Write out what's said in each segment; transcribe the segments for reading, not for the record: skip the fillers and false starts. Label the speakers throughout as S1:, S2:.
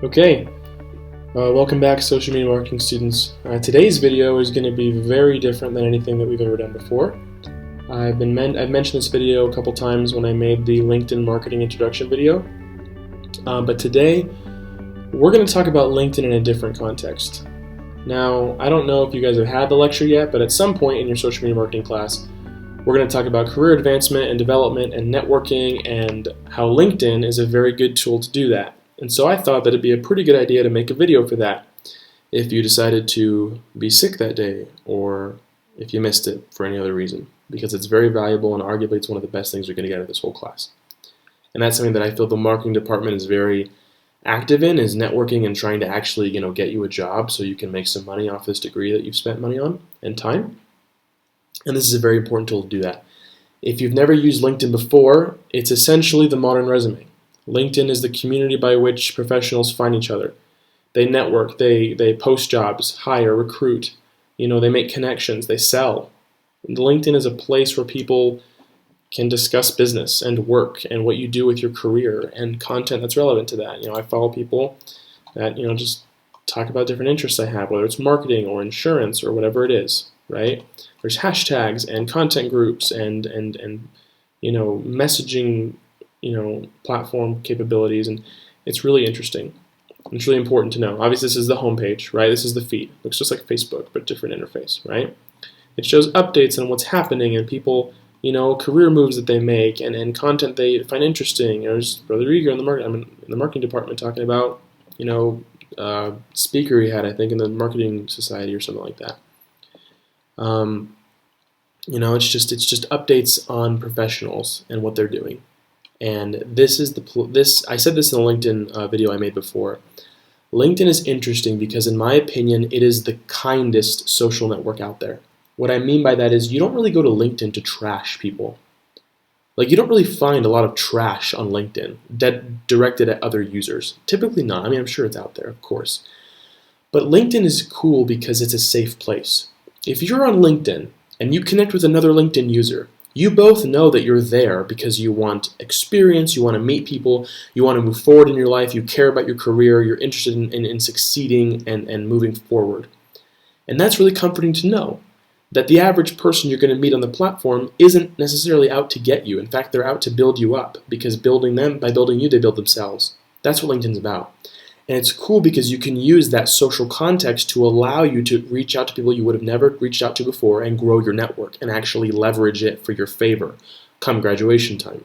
S1: Okay, welcome back social media marketing students. Today's video is going to be very different than anything that we've ever done before. I've mentioned this video a couple times when I made the LinkedIn marketing introduction video, but today we're going to talk about LinkedIn in a different context. Now, I don't know if you guys have had the lecture yet, but at some point in your social media marketing class, we're going to talk about career advancement and development and networking and how LinkedIn is a very good tool to do that. And so I thought that it'd be a pretty good idea to make a video for that if you decided to be sick that day or if you missed it for any other reason, because it's very valuable and arguably it's one of the best things you're going to get out of this whole class. And that's something that I feel the marketing department is very active in, is networking and trying to actually, get you a job so you can make some money off this degree that you've spent money on and time. And this is a very important tool to do that. If you've never used LinkedIn before, it's essentially the modern resume. LinkedIn is the community by which professionals find each other. They network, they post jobs, hire, recruit, they make connections, they sell. And LinkedIn is a place where people can discuss business and work and what you do with your career and content that's relevant to that. I follow people that, just talk about different interests I have, whether it's marketing or insurance or whatever it is, right? There's hashtags and content groups and messaging platform capabilities, and it's really interesting. It's really important to know. Obviously, this is the homepage, right? This is the feed. Looks just like Facebook, but different interface, right? It shows updates on what's happening and people, career moves that they make and content they find interesting. There's Brother Eager in the marketing department talking about, speaker he had, I think, in the marketing society or something like that. It's just updates on professionals and what they're doing. And this is I said this in the LinkedIn video I made before. LinkedIn is interesting because, in my opinion, it is the kindest social network out there. What I mean by that is you don't really go to LinkedIn to trash people. You don't really find a lot of trash on LinkedIn directed at other users. Typically not. I'm sure it's out there, of course. But LinkedIn is cool because it's a safe place. If you're on LinkedIn and you connect with another LinkedIn user, you both know that you're there because you want experience, you want to meet people, you want to move forward in your life, you care about your career, you're interested in succeeding and moving forward. And that's really comforting to know, that the average person you're going to meet on the platform isn't necessarily out to get you. In fact, they're out to build you up, because by building you, they build themselves. That's what LinkedIn's about. And it's cool because you can use that social context to allow you to reach out to people you would have never reached out to before and grow your network and actually leverage it for your favor come graduation time.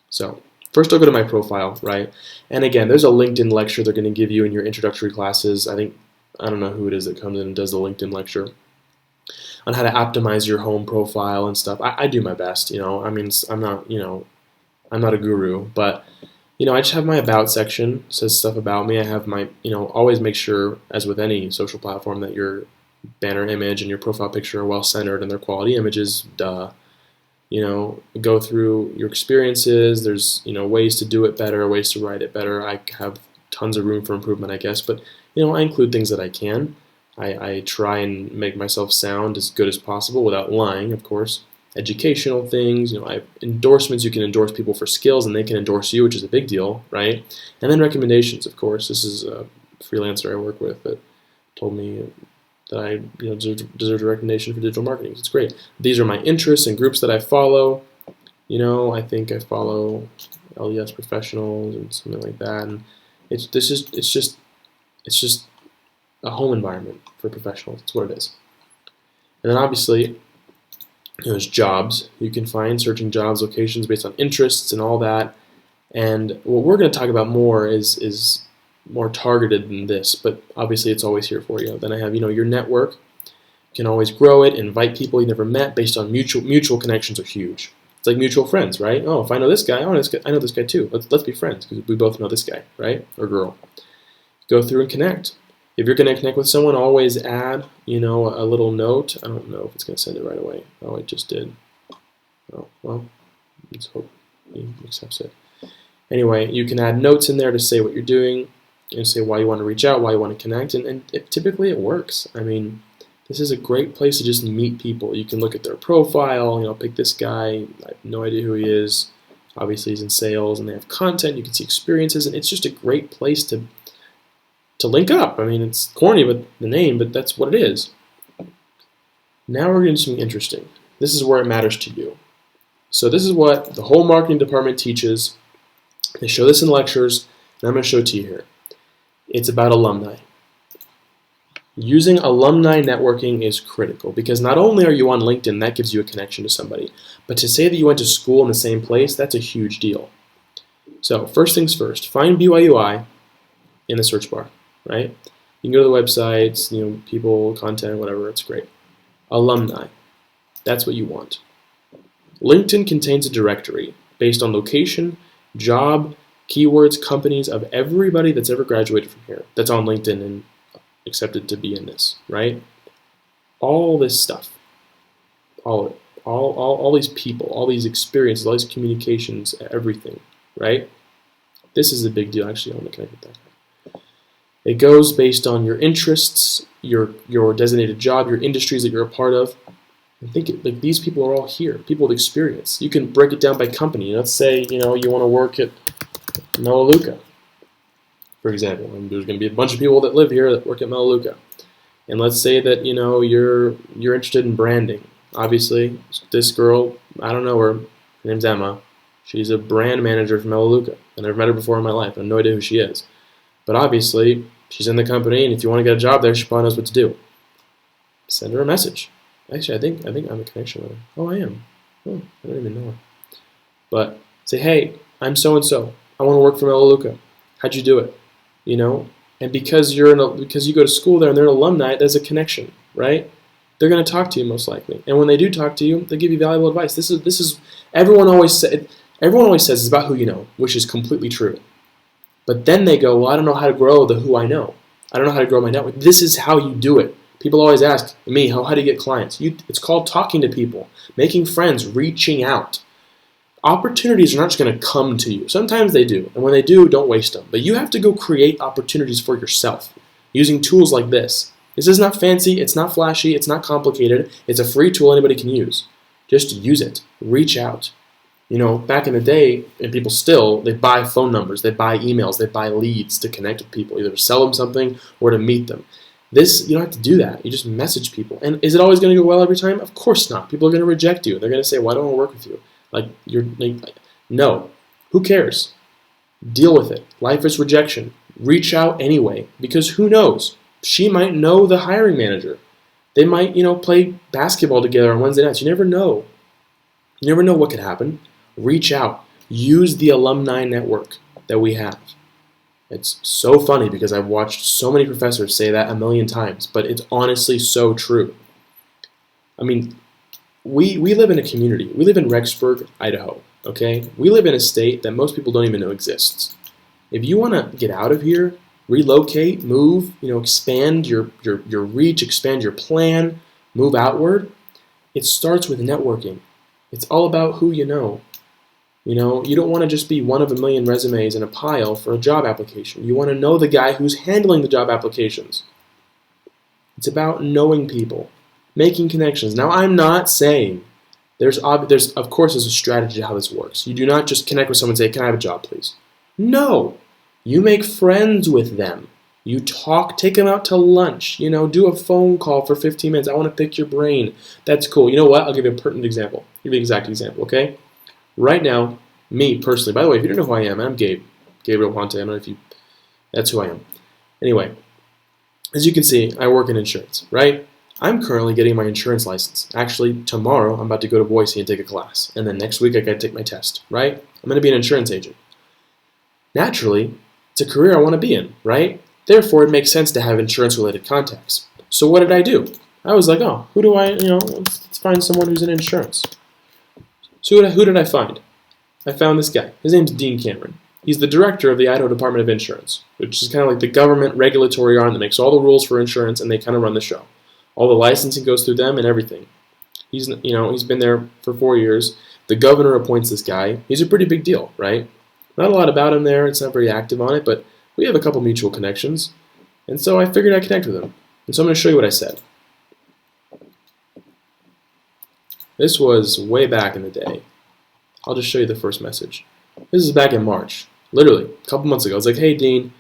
S1: So first I'll go to my profile, right? And again, there's a LinkedIn lecture they're going to give you in your introductory classes. I don't know who it is that comes in and does the LinkedIn lecture on how to optimize your home profile and stuff. I do my best, I'm not a guru, but I just have my about section, says stuff about me. I have my, always make sure, as with any social platform, that your banner image and your profile picture are well centered and they're quality images, duh. Go through your experiences. There's, ways to do it better, ways to write it better. I have tons of room for improvement, I guess, but, I include things that I can. I try and make myself sound as good as possible without lying, of course. Educational things, I have endorsements. You can endorse people for skills and they can endorse you, which is a big deal, right? And then recommendations, of course. This is a freelancer I work with that told me that I deserve a recommendation for digital marketing. It's great. These are my interests and groups that I follow. I think I follow LES professionals and something like that. And it's just a home environment for professionals. That's what it is. And then obviously, there's jobs. You can find searching jobs, locations based on interests and all that. And what we're going to talk about more is more targeted than this, but obviously it's always here for you. Then I have, your network. You can always grow it, invite people you never met based on mutual connections are huge. It's like mutual friends, right? Oh, if I know this guy, I know this guy too. Let's be friends because we both know this guy, right? Or girl. Go through and connect. If you're going to connect with someone, always add, a little note. I don't know if it's going to send it right away. Oh, it just did. Oh, well, let's hope he accepts it. Anyway, you can add notes in there to say what you're doing and say why you want to reach out, why you want to connect, and typically it works. This is a great place to just meet people. You can look at their profile, pick this guy. I have no idea who he is. Obviously, he's in sales, and they have content. You can see experiences, and it's just a great place to to link up. I mean, it's corny with the name, but that's what it is. Now we're going to do something interesting. This is where it matters to you. So this is what the whole marketing department teaches. They show this in lectures, and I'm going to show it to you here. It's about alumni. Using alumni networking is critical because not only are you on LinkedIn, that gives you a connection to somebody, but to say that you went to school in the same place, that's a huge deal. So first things first, find BYUI in the search bar, right? You can go to the websites, people, content, whatever, it's great. Alumni, that's what you want. LinkedIn contains a directory based on location, job, keywords, companies of everybody that's ever graduated from here that's on LinkedIn and accepted to be in this, right? All this stuff, all of it, all these people, all these experiences, all these communications, everything, right? This is a big deal. Actually, I want to connect with that. It goes based on your interests, your designated job, your industries that you're a part of. And think like these people are all here, people with experience. You can break it down by company. Let's say you want to work at Melaleuca, for example, and there's going to be a bunch of people that live here that work at Melaleuca. And let's say that you're interested in branding. Obviously, this girl, I don't know her. Her name's Emma. She's a brand manager for Melaleuca. I never met her before in my life. I have no idea who she is. But obviously, she's in the company, and if you want to get a job there, she probably knows what to do. Send her a message. Actually, I think I'm a connection with her. Oh, I am. Oh, I don't even know her. But say, hey, I'm so-and-so. I want to work for Melaleuca. How'd you do it? And because you go to school there and they're an alumni, there's a connection, right? They're going to talk to you most likely. And when they do talk to you, they give you valuable advice. This is everyone always says it's about who you know, which is completely true. But then they go, well, I don't know how to grow the who I know. I don't know how to grow my network. This is how you do it. People always ask me, how do you get clients? It's called talking to people, making friends, reaching out. Opportunities are not just going to come to you. Sometimes they do, and when they do, don't waste them. But you have to go create opportunities for yourself using tools like this. This is not fancy, it's not flashy, it's not complicated. It's a free tool anybody can use. Just use it. Reach out. Back in the day, and people still, they buy phone numbers, they buy emails, they buy leads to connect with people, either to sell them something or to meet them. This, you don't have to do that. You just message people. And is it always going to go well every time? Of course not. People are going to reject you. They're going to say, why don't I want to work with you? No. Who cares? Deal with it. Life is rejection. Reach out anyway, because who knows? She might know the hiring manager. They might, play basketball together on Wednesday nights. You never know. You never know what could happen. Reach out. Use the alumni network that we have. It's so funny because I've watched so many professors say that a million times, but it's honestly so true. I mean, we live in a community. We live in Rexburg, Idaho, okay? We live in a state that most people don't even know exists. If you want to get out of here, relocate, move, expand your reach, expand your plan, move outward, it starts with networking. It's all about who you know. You don't want to just be one of a million resumes in a pile for a job application. You want to know the guy who's handling the job applications. It's about knowing people, making connections. Now, I'm not saying there's of course there's a strategy to how this works. You do not just connect with someone and say, "Can I have a job, please?" No. You make friends with them. You talk, take them out to lunch. Do a phone call for 15 minutes. I want to pick your brain. That's cool. You know what? I'll give you a pertinent example. I'll give you an exact example, okay? Right now, me personally, by the way, if you don't know who I am, I'm Gabe. Gabriel Ponte. I don't know if that's who I am. Anyway, as you can see, I work in insurance, right? I'm currently getting my insurance license. Actually, tomorrow, I'm about to go to Boise and take a class. And then next week, I got to take my test, right? I'm going to be an insurance agent. Naturally, it's a career I want to be in, right? Therefore, it makes sense to have insurance-related contacts. So what did I do? I was like, oh, who do I, let's find someone who's in insurance. So who did I find? I found this guy. His name's Dean Cameron. He's the director of the Idaho Department of Insurance, which is kind of like the government regulatory arm that makes all the rules for insurance, and they kind of run the show. All the licensing goes through them and everything. He's been there for 4 years. The governor appoints this guy. He's a pretty big deal, right? Not a lot about him there. It's not very active on it, but we have a couple mutual connections. And so I figured I'd connect with him. And so I'm going to show you what I said. This was way back in the day. I'll just show you the first message. This is back in March. Literally, a couple months ago. I was like, hey, Dean,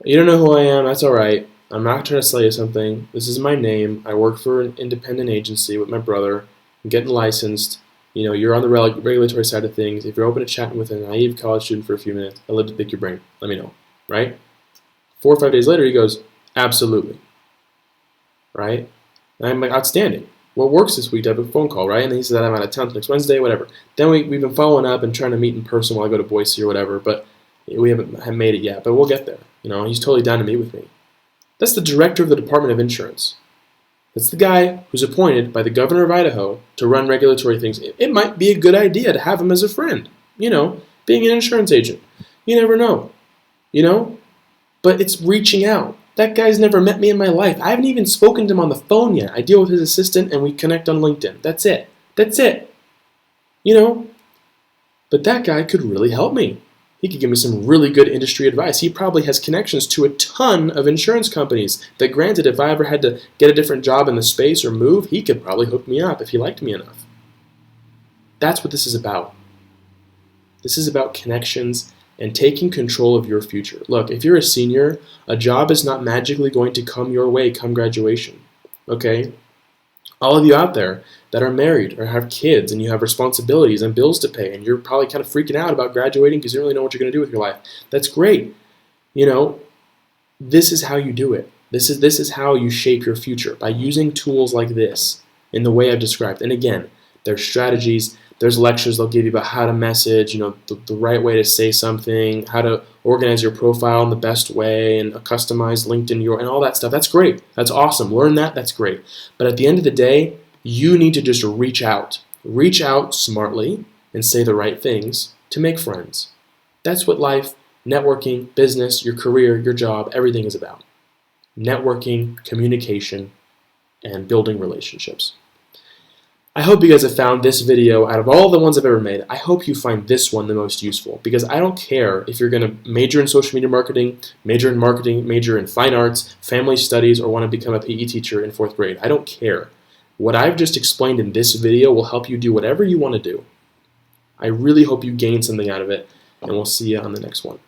S1: You don't know who I am, that's alright. I'm not trying to sell you something. This is my name. I work for an independent agency with my brother. I'm getting licensed. You know, you're on the regulatory side of things. If you're open to chatting with a naive college student for a few minutes, I'd love to pick your brain. Let me know, right? 4 or 5 days later, he goes, absolutely, right? And I'm like, outstanding. What works this week? I have a phone call, right? And then he says that I'm out of town next Wednesday, whatever. Then we've been following up and trying to meet in person while I go to Boise or whatever, but we haven't made it yet. But we'll get there. You know, he's totally down to meet with me. That's the director of the Department of Insurance. That's the guy who's appointed by the governor of Idaho to run regulatory things. It might be a good idea to have him as a friend, you know, being an insurance agent. You never know, you know? But it's reaching out. That guy's never met me in my life. I haven't even spoken to him on the phone yet. I deal with his assistant and we connect on LinkedIn. That's it. That's it. You know? But that guy could really help me. He could give me some really good industry advice. He probably has connections to a ton of insurance companies that, granted, if I ever had to get a different job in the space or move, he could probably hook me up if he liked me enough. That's what this is about. This is about connections and taking control of your future. Look, if you're a senior, a job is not magically going to come your way come graduation. Okay? All of you out there that are married or have kids and you have responsibilities and bills to pay and you're probably kind of freaking out about graduating because you don't really know what you're going to do with your life. That's great. You know, this is how you do it. This is how you shape your future, by using tools like this in the way I've described. And again, there's strategies, there's lectures they'll give you about how to message, you know, the right way to say something, how to organize your profile in the best way, and a customized LinkedIn and all that stuff. That's great. That's awesome. Learn that. That's great. But at the end of the day, you need to just reach out. Reach out smartly and say the right things to make friends. That's what life, networking, business, your career, your job, everything is about. Networking, communication, and building relationships. I hope you guys have found this video, out of all the ones I've ever made, I hope you find this one the most useful, because I don't care if you're going to major in social media marketing, major in fine arts, family studies, or want to become a PE teacher in 4th grade. I don't care. What I've just explained in this video will help you do whatever you want to do. I really hope you gain something out of it, and we'll see you on the next one.